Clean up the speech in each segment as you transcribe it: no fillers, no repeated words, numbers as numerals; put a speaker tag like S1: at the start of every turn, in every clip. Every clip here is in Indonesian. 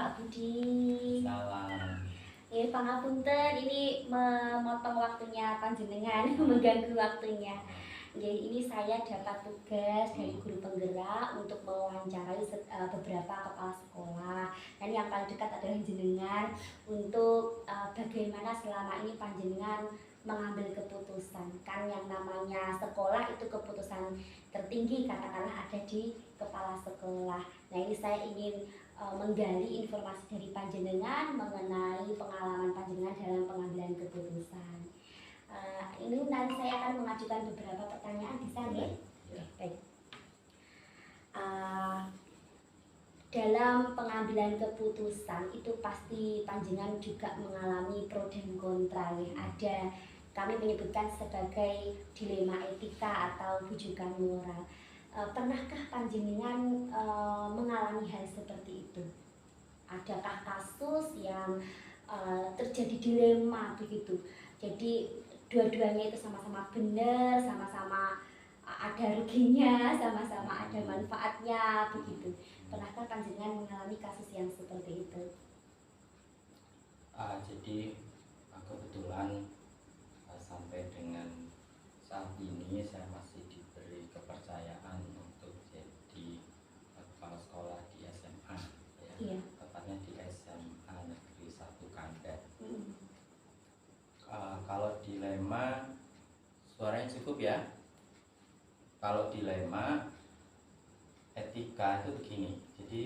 S1: Pak Budi.
S2: Salam.
S1: Pangapunten ini memotong waktunya panjenengan, mengganggu waktunya. Ini saya dapat tugas dari guru penggerak untuk mewawancarai beberapa kepala sekolah. Dan yang paling dekat adalah jenengan untuk bagaimana selama ini panjenengan mengambil keputusan. Kan yang namanya sekolah itu keputusan tertinggi katakanlah ada di kepala sekolah. Nah ini saya ingin menggali informasi dari panjenengan mengenai pengalaman panjenengan dalam pengambilan keputusan. Ini nanti saya akan mengajukan beberapa pertanyaan, bisa nih?
S2: Ya.
S1: Baik. Dalam pengambilan keputusan itu pasti panjenengan juga mengalami pro dan kontra ya. Ada kami menyebutkan sebagai dilema etika atau bujukan moral. Pernahkah panjenengan mengalami hal seperti itu? Adakah kasus yang terjadi dilema begitu? Jadi dua-duanya itu sama-sama benar, sama-sama ada ruginya, sama-sama ada manfaatnya begitu. Pernahkah panjenengan mengalami kasus yang seperti itu?
S2: Jadi kebetulan sampai dengan saat ini saya masih diberi kepercayaan untuk jadi kepala sekolah di SMA ya.
S1: Iya.
S2: Tepatnya di SMA Negeri 1 Kandat. Kalau dilema, suaranya cukup ya. Kalau dilema etika itu begini. Jadi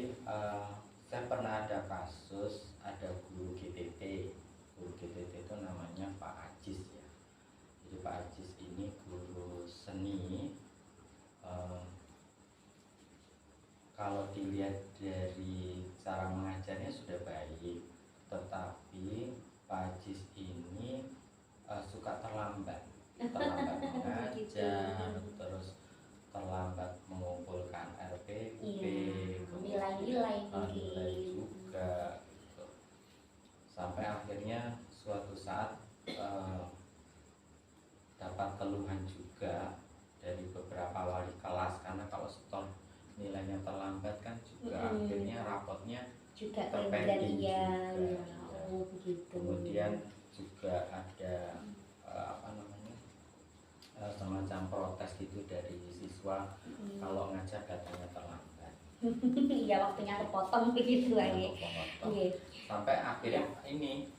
S2: saya pernah ada kasus, ada guru GTT. Guru GTT itu namanya Pak Ajis ya. Jadi Pak Ajis ini guru seni. Kalau dilihat dari cara mengajarnya sudah baik, tetapi Pak Ajis ini suka terlambat mengajar, terus terlambat mengumpulkan RPP,
S1: nilai-nilai
S2: juga gitu. Sampai akhirnya suatu saat dapat keluhan juga dari beberapa wali kelas, karena kalau setor nilainya terlambat kan juga akhirnya rapotnya
S1: juga
S2: terpending
S1: ya.
S2: juga.
S1: Oh begitu.
S2: Kemudian juga ada semacam protes gitu dari siswa kalau ngajar datanya terlambat.
S1: Iya, waktunya kepotong begitu aja.
S2: Sampai akhirnya ini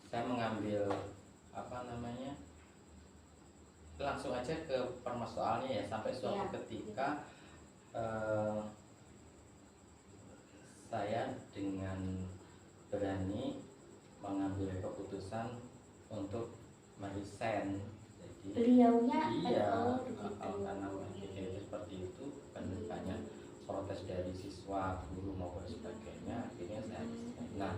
S2: saya mengambil langsung aja ke permasalahannya ya. Sampai suatu ketika saya dengan berani mengambil keputusan untuk meresign. Jadi
S1: beliaunya
S2: karena begitu seperti itu kan banyak protes dari siswa, guru maupun sebagainya, akhirnya saya resign. Nah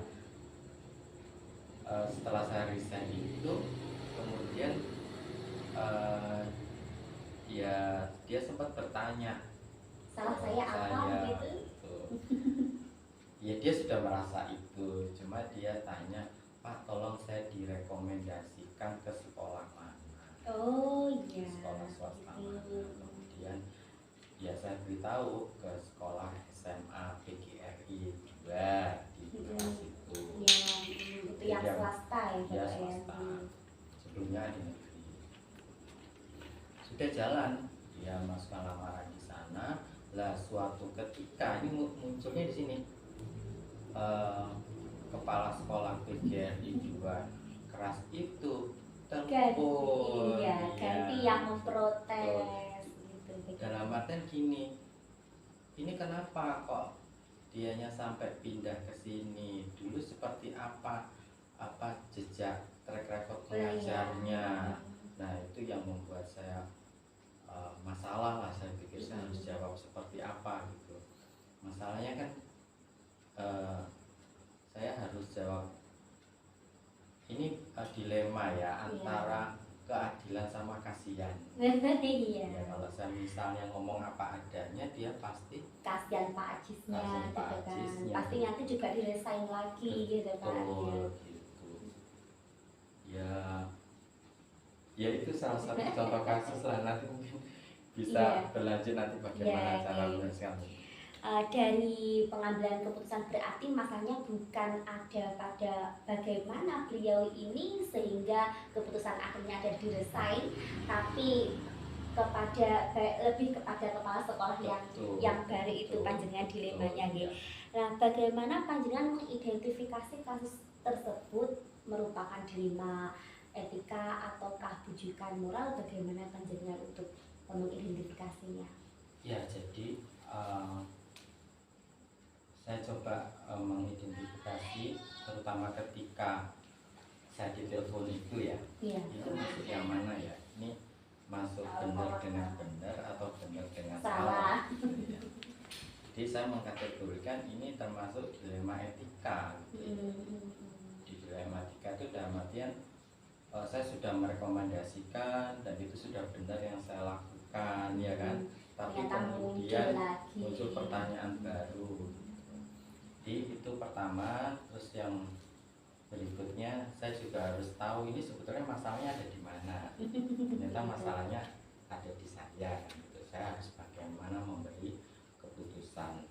S2: setelah saya resign itu kemudian ya dia sempat bertanya
S1: salah saya apa gitu.
S2: Ya dia sudah merasa itu, cuma dia tanya, Pak tolong saya direkomendasikan ke sekolah mana.
S1: Oh iya.
S2: Sekolah swasta mana. Kemudian ya saya beritahu ke sekolah SMA PGRI 2 di kelas itu.
S1: Ya, itu yang swasta ya Pak
S2: ya? Swasta. Sebelumnya di negeri. Sudah jalan, dia masukkan lamaran di sana. Lah suatu ketika ini munculnya di sini. Kepala sekolah PGRI juga keras itu telepon,
S1: ganti yang memprotes gitu.
S2: Dalam artian gini, ini kenapa kok dianya sampai pindah ke sini, dulu seperti apa jejak track record pengajarnya. Nah itu yang membuat saya masalah lah. Saya pikir saya harus jawab seperti apa gitu. Masalahnya kan saya harus jawab ini dilema ya, antara keadilan sama kasihan. Ya, kalau saya misalnya ngomong apa adanya, dia pasti
S1: kasihan Pak Ajisnya gitu kan. Pasti nanti juga diresain lagi gitu Pak.
S2: Gitu. Ya itu salah satu contoh kasus lah, nanti mungkin bisa berlanjut nanti bagaimana cara menyelesaikan.
S1: Dari pengambilan keputusan berarti masalahnya bukan ada pada bagaimana beliau ini sehingga keputusan akhirnya ada di resign, tapi lebih kepada kepala sekolah yang baru itu panjenengan dilemanya nggih. Nah, bagaimana panjenengan mengidentifikasi kasus tersebut merupakan dilema etika ataukah bujukan moral, bagaimana panjenengan untuk mengidentifikasinya?
S2: Ya, jadi saya coba mengidentifikasi terutama ketika saya ditelepon itu ya.
S1: Iya.
S2: Itu masuk yang mana ya? Ini masuk benar dengan benar atau benar dengan
S1: salah.
S2: Jadi saya mengkategorikan ini termasuk dilema etika. Di dilema etika itu dalam artian saya sudah merekomendasikan dan itu sudah benar yang saya lakukan, ya kan? Tapi kemudian muncul pertanyaan baru. Jadi itu pertama. Terus yang berikutnya saya juga harus tahu ini sebetulnya masalahnya ada di mana. Ternyata masalahnya ada di saya, gitu. Saya harus bagaimana memberi keputusan.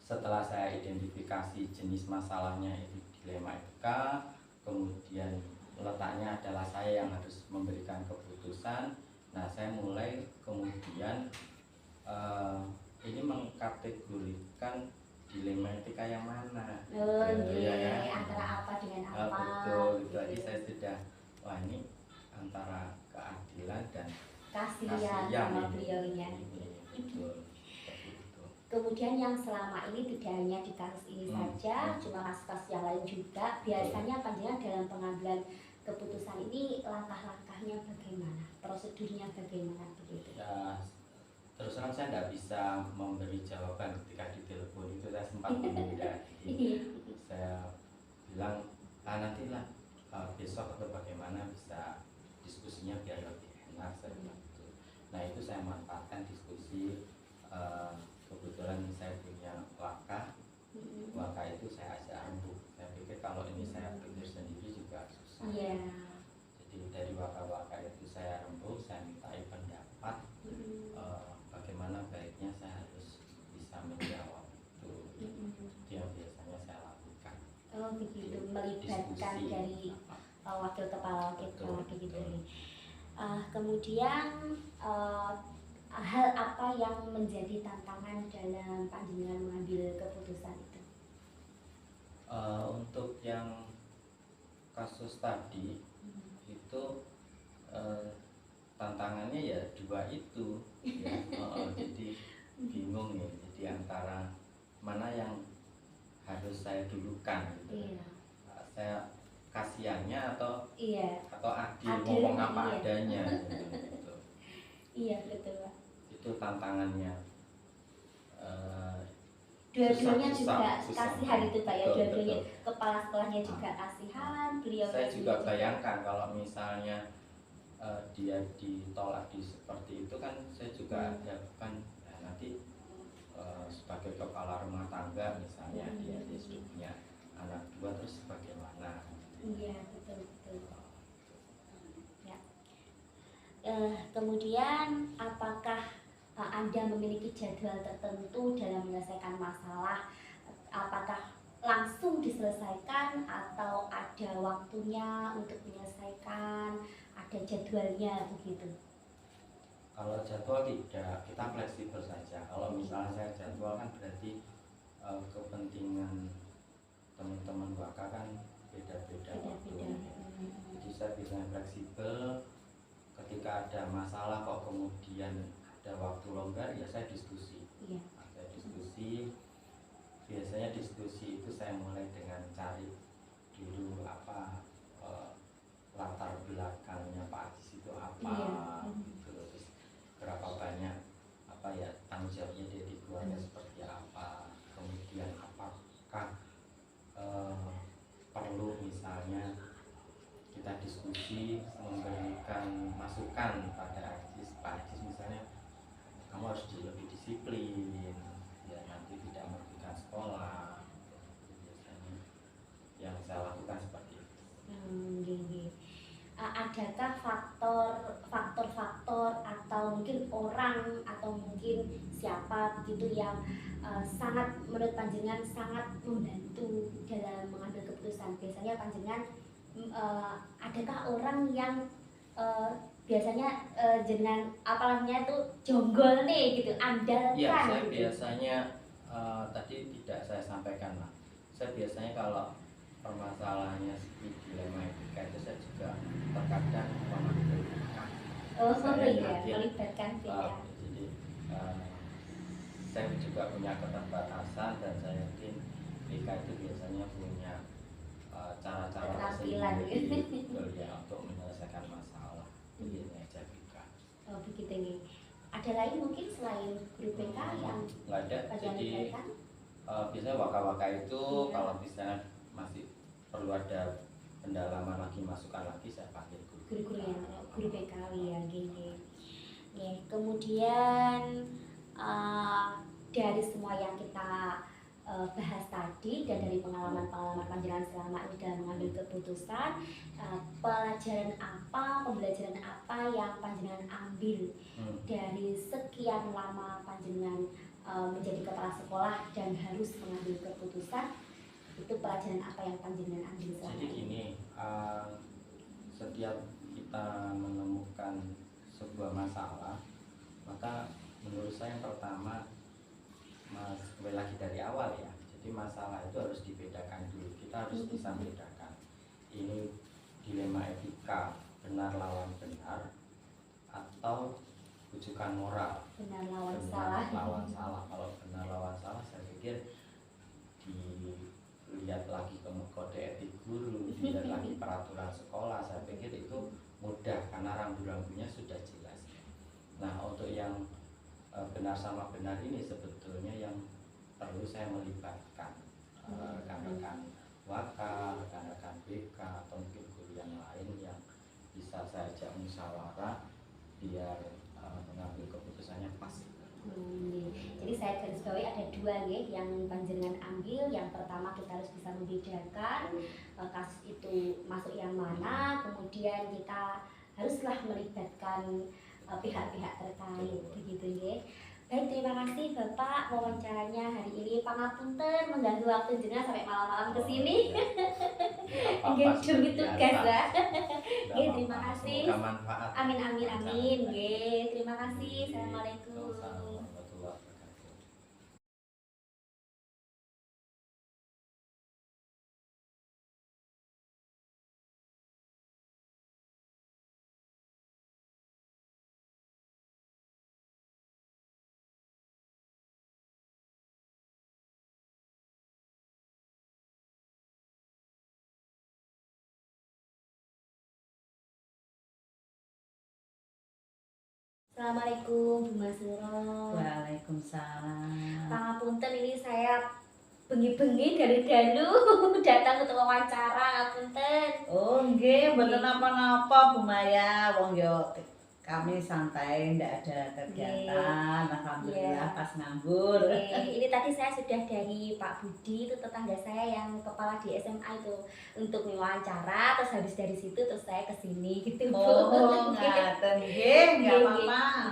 S2: Setelah saya identifikasi jenis masalahnya itu dilema etika, kemudian letaknya adalah saya yang harus memberikan keputusan. Nah, saya mulai kemudian ini mengkategorikan dilema etika yang mana?
S1: Ya, antara apa dengan apa?
S2: Betul, itu tadi saya sudah, wah ini antara keadilan dan
S1: kasihan sama beliaunya.
S2: Betul.
S1: Kemudian yang selama ini tidak hanya di kasus ini saja, cuma kasus-kasus yang lain juga. Biasanya panjenengan dalam pengambilan keputusan ini langkah-langkahnya bagaimana? Prosedurnya bagaimana begitu?
S2: Ya, terus terang saya tidak bisa memberi jawaban ketika ditelepon itu, saya sempat menunda. Saya bilang nantilah besok atau bagaimana bisa diskusinya biar lebih enak. Nah, itu saya manfaatkan diskusi. Kebetulan saya punya waka itu saya ajak rembuk. Saya pikir kalau ini saya pikir sendiri juga susah. Jadi dari waka itu saya rembuk, saya mintai pendapat. Bagaimana baiknya saya harus bisa menjawab itu. Yang biasanya saya lakukan.
S1: Oh begitu, melibatkan
S2: diskusi.
S1: Dari wakil kepala gitu. Kemudian hal apa yang menjadi tantangan dalam panjenengan mengambil keputusan itu?
S2: Untuk yang kasus tadi itu tantangannya ya dua itu ya. Jadi bingung ya, jadi antara mana yang harus saya dulukan gitu. Saya kasihannya atau adil ngomong apa adanya gitu.
S1: Iya betul Pak.
S2: Itu tantangannya.
S1: Dua-duanya juga kasihan itu Pak ya, dua-duanya
S2: betul.
S1: Kepala sekolahnya juga kasihan, beliau
S2: saya juga bayangkan kalau misalnya dia ditolak di seperti itu kan, saya juga ada kan nanti sebagai kepala rumah tangga misalnya dia punya anak dua, terus bagaimana?
S1: Iya betul. Ya. Kemudian apakah Anda memiliki jadwal tertentu dalam menyelesaikan masalah? Apakah langsung diselesaikan atau ada waktunya untuk menyelesaikan, ada jadwalnya begitu?
S2: Kalau jadwal tidak, kita fleksibel saja. Kalau misalnya saya jadwal kan berarti kepentingan teman-teman waka kan beda-beda. Jadi saya biasanya fleksibel. Ketika ada masalah kok kemudian ada waktu longgar, ya saya diskusi. Saya diskusi. Biasanya diskusi itu saya mulai dengan cari dulu apa latar belakangnya Pak Ajis itu apa, terus berapa banyak apa ya tanggung jawabnya dia di keluarga seperti apa, kemudian apakah perlu misalnya kita diskusi memberikan masukan pada Ajis, Pak Ajis misalnya kamu harus lebih disiplin ya, nanti tidak merugikan sekolah. Biasanya yang saya lakukan seperti itu.
S1: Adakah faktor-faktor atau mungkin orang atau mungkin siapa begitu yang sangat menurut panjenengan sangat membantu dalam mengambil keputusan. Biasanya panjenengan adakah orang yang biasanya jenengan apa namanya itu jonggol nih gitu, andalkan
S2: Ya, saya
S1: gitu.
S2: biasanya tadi tidak saya sampaikan lah. Saya biasanya kalau permasalahannya seperti dilema etika itu saya juga terkadang memanggil pihak.
S1: Oh
S2: Saya
S1: iya,
S2: yakin
S1: melibatkan pihak.
S2: jadi uh, saya juga punya keterbatasan dan saya yakin PK itu biasanya punya cara-cara
S1: Keterampilan
S2: tersendiri
S1: gitu.
S2: betul ya untuk menyelesaikan masalah. Begitu aja PK.
S1: Oh begitu nih. Ada lain mungkin selain guru BK yang
S2: Nggak ada.
S1: panjenengan
S2: Jadi
S1: libatkan?
S2: biasanya waka-waka itu
S1: Iya.
S2: kalau misalnya masih perlu ada pendalaman lagi, masukan lagi, saya panggil
S1: Guru-guru yang guru BK ya gini. Ya, kemudian dari semua yang kita bahas tadi dan dari pengalaman-pengalaman panjenengan selama ini dalam mengambil keputusan, pembelajaran apa yang panjenengan ambil dari sekian lama panjenengan menjadi kepala sekolah dan harus mengambil keputusan, itu pelajaran apa yang panjenengan ambil selama
S2: Jadi
S1: ini?
S2: gini, setiap kita menemukan sebuah masalah, maka menurut saya yang pertama, kembali lagi dari awal ya, jadi masalah itu harus dibedakan dulu. Kita harus bisa membedakan ini dilema etika, benar lawan benar, atau rujukan moral,
S1: Benar lawan
S2: benar
S1: salah.
S2: lawan salah. Kalau benar lawan salah, saya pikir dilihat lagi ke kode etik guru, dilihat lagi peraturan sekolah, saya pikir itu mudah karena rambu-rambunya sudah jelas. Nah, untuk yang benar sama benar ini sebetulnya yang perlu saya melibatkan rekan-rekan waka, rekan-rekan BK atau mungkin guru yang lain yang bisa saya ajak musyawarah biar mengambil keputusannya pas.
S1: Jadi saya garis bawahi ada dua ya yang panjenengan ambil. Yang pertama kita harus bisa membedakan kasus itu masuk yang mana, kemudian kita haruslah melibatkan pihak-pihak terkait begitu ya. Baik, terima kasih Bapak wawancaranya hari ini. Pangapunten mengganggu waktu jenengan sampai malam-malam ke sini. Nggih, demi tugas ya. Nggih, terima kasih.
S2: Semoga manfaat.
S1: Amin amin amin. Nggih, terima kasih. Assalamualaikum.
S2: Warahmatullahi wabarakatuh.
S1: Assalamualaikum Bu Masuro.
S3: Waalaikumsalam.
S1: Pangapunten ini saya bengi-bengi dari dalu datang untuk wawancara, punten.
S3: Oh nggih, mboten napa-napa Bu Maya. Wong yo kami santai, ndak ada kegiatan. Alhamdulillah pas nganggur.
S1: Ini tadi saya sudah dari Pak Budi, itu tetangga saya yang kepala di SMA itu, untuk diwawancara. Terus habis dari situ terus saya kesini gitu.
S3: Oh ngaten nggih, enggak apa-apa.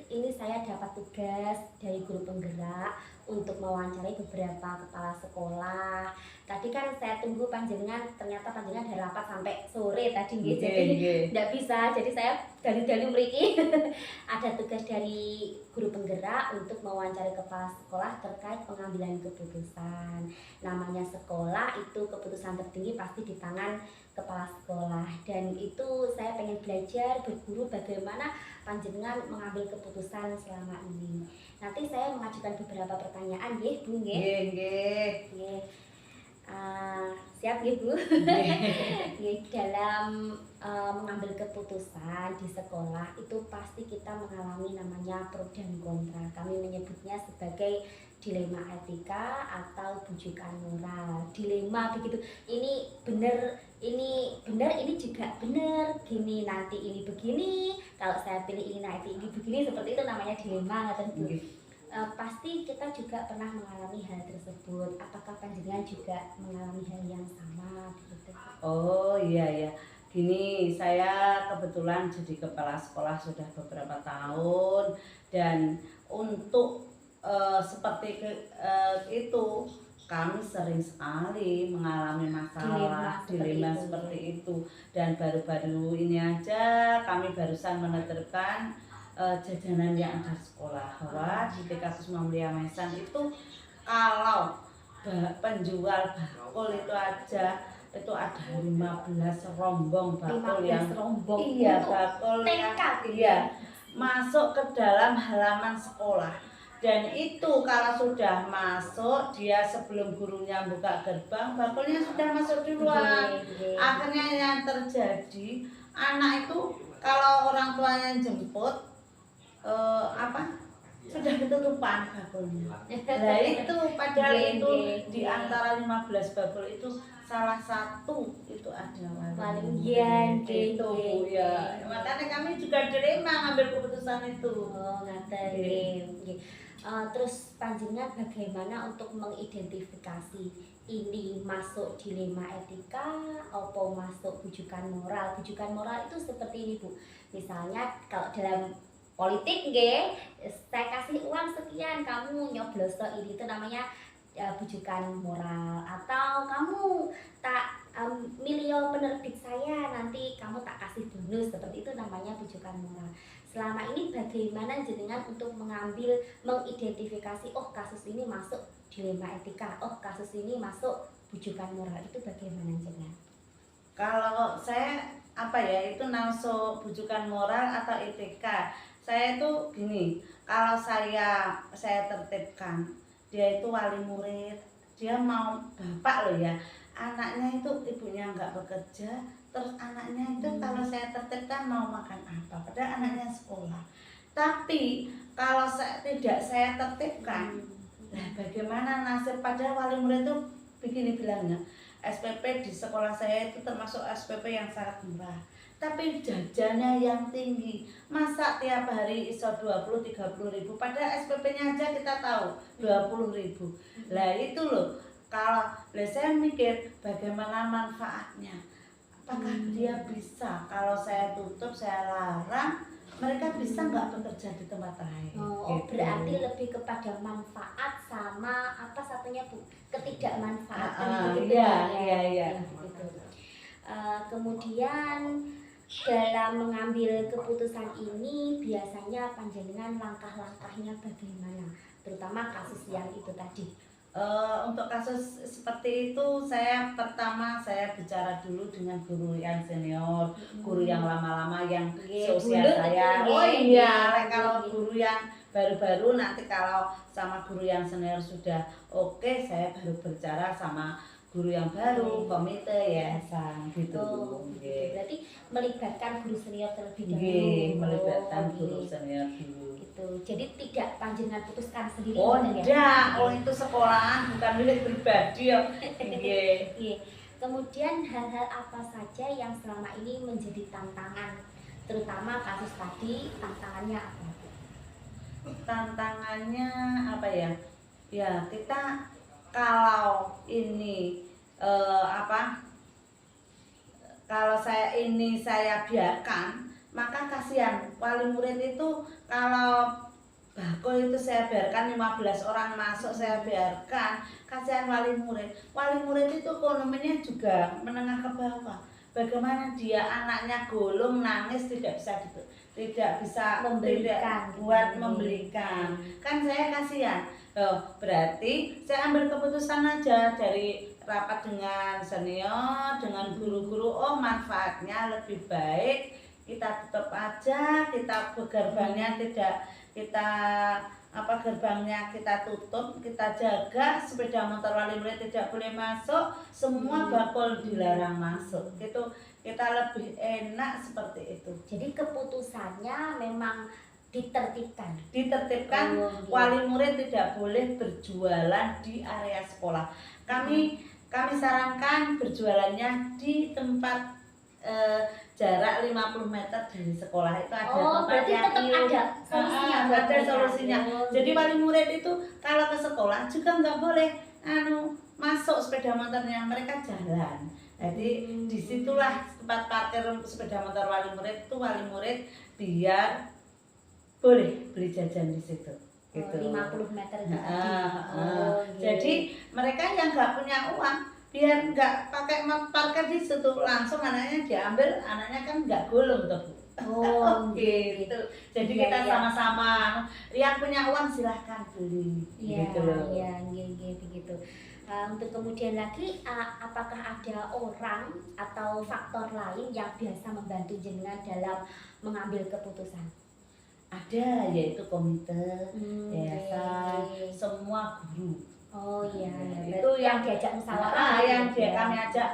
S1: Ini saya dapat tugas dari guru penggerak untuk mewawancarai beberapa kepala sekolah. Tadi kan saya tunggu panjenengan, ternyata panjenengan ada rapat sampai sore tadi nggih. Jadi tidak bisa. Jadi saya dari mriki ada tugas dari guru penggerak untuk mewawancarai kepala sekolah terkait pengambilan keputusan. Namanya sekolah itu keputusan tertinggi pasti di tangan kepala sekolah, dan itu saya pengen belajar berguru bagaimana panjenengan mengambil keputusan selama ini. Nanti saya mengajukan beberapa pertanyaan nggih Bu nggih. Nggih. Siap nggih Bu. Dalam mengambil keputusan di sekolah itu pasti kita mengalami namanya pro dan kontra. Kami menyebutnya sebagai dilema etika atau bujukan moral. Dilema begitu. Ini benar, ini juga benar. Gini nanti ini begini. Kalau saya pilih ini nanti ini begini, seperti itu namanya dilema, tentu. Pasti kita juga pernah mengalami hal tersebut. Apakah panjenengan juga mengalami hal yang sama begitu?
S3: Oh iya. Gini, saya kebetulan jadi kepala sekolah sudah beberapa tahun Dan untuk seperti itu kami sering sekali mengalami masalah dilema seperti itu. Dan baru-baru ini aja kami barusan menerapkan jajanan yang ada di sekolah, bahwa di TK Kusuma Mulia Mesan itu kalau penjual bakul itu aja itu ada 15 rombong bakul
S1: 15
S3: yang
S1: rombong
S3: iya
S1: untuk
S3: bakul yang
S1: TK gitu
S3: iya masuk ke dalam halaman sekolah. Dan itu kalau sudah masuk, dia sebelum gurunya buka gerbang, bakulnya sudah masuk duluan. Akhirnya yang terjadi, anak itu kalau orang tuanya jemput sudah ketutupan bakulnya. Nah itu padahal itu di antara 15 bakul itu salah satu itu ada
S1: walian
S3: itu ya. Makanya kami juga dilema ngambil keputusan itu.
S1: Oh, ngaten nggih. Terus panjenengan bagaimana untuk mengidentifikasi ini masuk dilema etika atau masuk bujukan moral? Bujukan moral itu seperti ini, Bu. Misalnya kalau dalam politik nggih, saya kasih uang sekian, kamu nyoblos ini, itu namanya bujukan moral. Atau kamu tak milio penerbit saya, nanti kamu tak kasih bonus, seperti itu namanya bujukan moral. Selama ini bagaimana jenengan untuk mengidentifikasi, oh kasus ini masuk dilema etika, oh kasus ini masuk bujukan moral, itu bagaimana jenengan?
S3: Kalau saya itu masuk bujukan moral atau etika, saya itu gini, kalau saya tertibkan, dia itu wali murid, dia mau bapak loh ya, anaknya itu ibunya nggak bekerja, terus anaknya itu kalau saya tertibkan mau makan apa, padahal anaknya sekolah. Tapi kalau tidak saya tertibkan, nah bagaimana nasib, padahal wali murid itu begini bilangnya, SPP di sekolah saya itu termasuk SPP yang sangat murah, tapi jajannya yang tinggi. Masa tiap hari iso 20-30 ribu, padahal SPP-nya aja kita tahu 20 ribu. Lah itu loh, kalau saya mikir bagaimana manfaatnya, apakah dia bisa, kalau saya tutup, saya larang, mereka bisa nggak bekerja di tempat lain?
S1: Oh, gitu. Berarti lebih kepada manfaat sama apa satunya, Bu? Ketidakmanfaatan.
S3: Iya.
S1: Kemudian dalam mengambil keputusan ini biasanya panjenengan langkah-langkahnya bagaimana? Terutama kasus yang itu tadi.
S3: Untuk kasus seperti itu, saya pertama bicara dulu dengan guru yang senior, guru yang lama-lama yang seusia saya. Oh iya, kalau guru yang baru-baru nanti kalau sama guru yang senior sudah oke, saya baru berbicara sama guru yang baru, komite yayasan gitu.
S1: Oh, gitu. Berarti melibatkan guru senior terlebih dahulu.
S3: Melibatkan guru senior dulu.
S1: Gitu. Jadi tidak panjenengan putuskan sendiri.
S3: Oh tidak, itu sekolahan bukan milik pribadi ya.
S1: Kemudian hal-hal apa saja yang selama ini menjadi tantangan, terutama kasus tadi, tantangannya apa?
S3: Tantangannya apa ya? Ya kita kalau ini kalau saya biarkan, maka kasihan wali murid itu. Kalau bakul itu saya biarkan 15 orang masuk, saya biarkan, kasihan wali murid. Wali murid itu ekonominya juga menengah ke bawah. Bagaimana dia anaknya gulung nangis tidak bisa membelikan. Kan saya kasihan. Berarti saya ambil keputusan aja dari rapat dengan senior, dengan guru-guru, manfaatnya lebih baik kita tutup aja, kita gerbangnya gerbangnya kita tutup, kita jaga, sepeda motor wali murid tidak boleh masuk, semua bakul dilarang masuk. Gitu kita lebih enak seperti itu.
S1: Jadi keputusannya memang ditertibkan.
S3: Wali murid tidak boleh berjualan di area sekolah. Kami sarankan berjualannya di tempat jarak 50 meter dari sekolah itu ada tempat yang ada solusinya. Jadi wali murid itu kalau ke sekolah juga nggak boleh masuk sepeda motornya, mereka jalan. Jadi disitulah tempat parkir sepeda motor wali murid itu, wali murid biar boleh beli jajan di situ. Gitu.
S1: 50 meter tadi. Gitu.
S3: Jadi mereka yang nggak punya uang biar nggak pakai parkir di situ, langsung anaknya diambil, anaknya kan nggak gulung tuh Bu. Gitu. Jadi
S1: Iya,
S3: kita
S1: iya.
S3: sama-sama, yang punya uang silahkan beli.
S1: Iya,
S3: Gitu loh.
S1: iya, begitu. Untuk kemudian lagi, apakah ada orang atau faktor lain yang biasa membantu jenengan dalam mengambil keputusan?
S3: Ada, yaitu komite, yayasan,
S1: Oke.
S3: semua guru.
S1: Oh iya,
S3: Itu yang
S1: diajak musyawarah
S3: yang
S1: gitu ya.
S3: kami ajak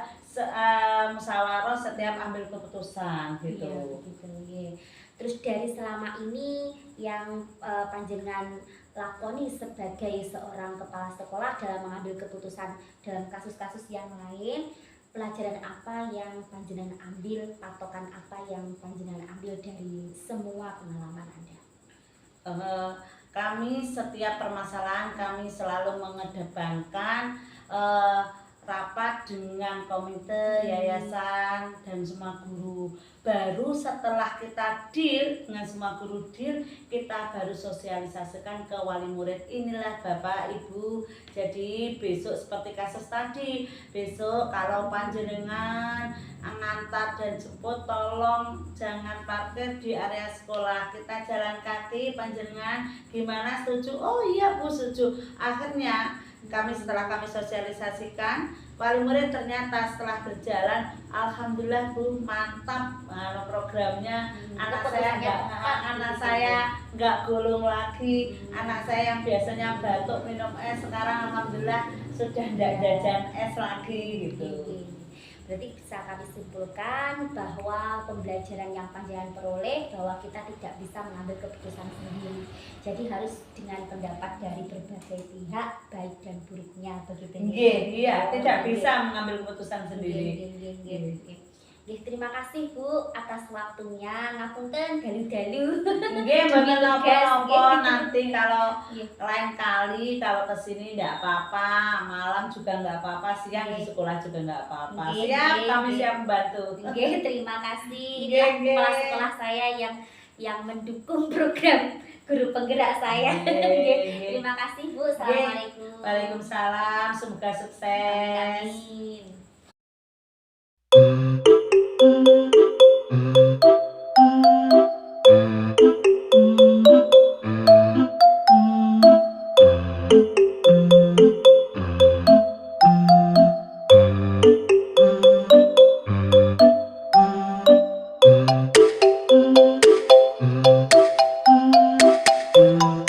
S3: musyawarah setiap ambil keputusan gitu.
S1: Iya, begitu. Iya. Terus dari selama ini yang panjenengan lakoni sebagai seorang kepala sekolah dalam mengambil keputusan dalam kasus-kasus yang lain, pelajaran apa yang panjenengan ambil, patokan apa yang panjenengan ambil dari semua pengalaman Anda?
S3: Kami setiap permasalahan kami selalu mengedepankan rapat dengan komite, yayasan, dan semua guru. Baru setelah kita deal dengan semua guru deal, kita baru sosialisasikan ke wali murid. Inilah Bapak Ibu. Jadi besok seperti kasus tadi, besok kalau panjenengan ngantar dan jemput, tolong jangan parkir di area sekolah, kita jalan kaki. Panjenengan gimana, setuju? Oh iya Bu, setuju. Akhirnya setelah kami sosialisasikan, wali murid ternyata setelah berjalan, alhamdulillah Bu, mantap programnya. Anak saya nggak gulung lagi, anak saya yang biasanya batuk minum es sekarang alhamdulillah sudah tidak jajan es lagi gitu.
S1: Berarti bisa kami simpulkan bahwa pembelajaran yang panjenengan peroleh bahwa kita tidak bisa mengambil keputusan sendiri. Jadi harus dengan pendapat dari berbagai pihak, baik dan buruknya begitu.
S3: Iya, tidak bisa mengambil keputusan sendiri.
S1: Terima kasih Bu atas waktunya. Ngapunten dalu-dalu.
S3: Nggih, mboten napa-napa. Nanti kalau
S1: Nggih.
S3: lain kali kalau kesini enggak apa-apa, malam juga enggak apa-apa, siang di sekolah juga enggak apa-apa.
S1: Nggih,
S3: Siap,
S1: nggih,
S3: kami
S1: nggih.
S3: siap membantu.
S1: Nggih, terima kasih.
S3: Nggih,
S1: Inilah
S3: nggih.
S1: kepala sekolah saya yang mendukung program guru penggerak saya.
S3: Nggih,
S1: Nggih.
S3: nggih.
S1: Terima kasih Bu. Assalamualaikum.
S3: Waalaikumsalam, semoga sukses.
S1: Amin.
S2: Thank you.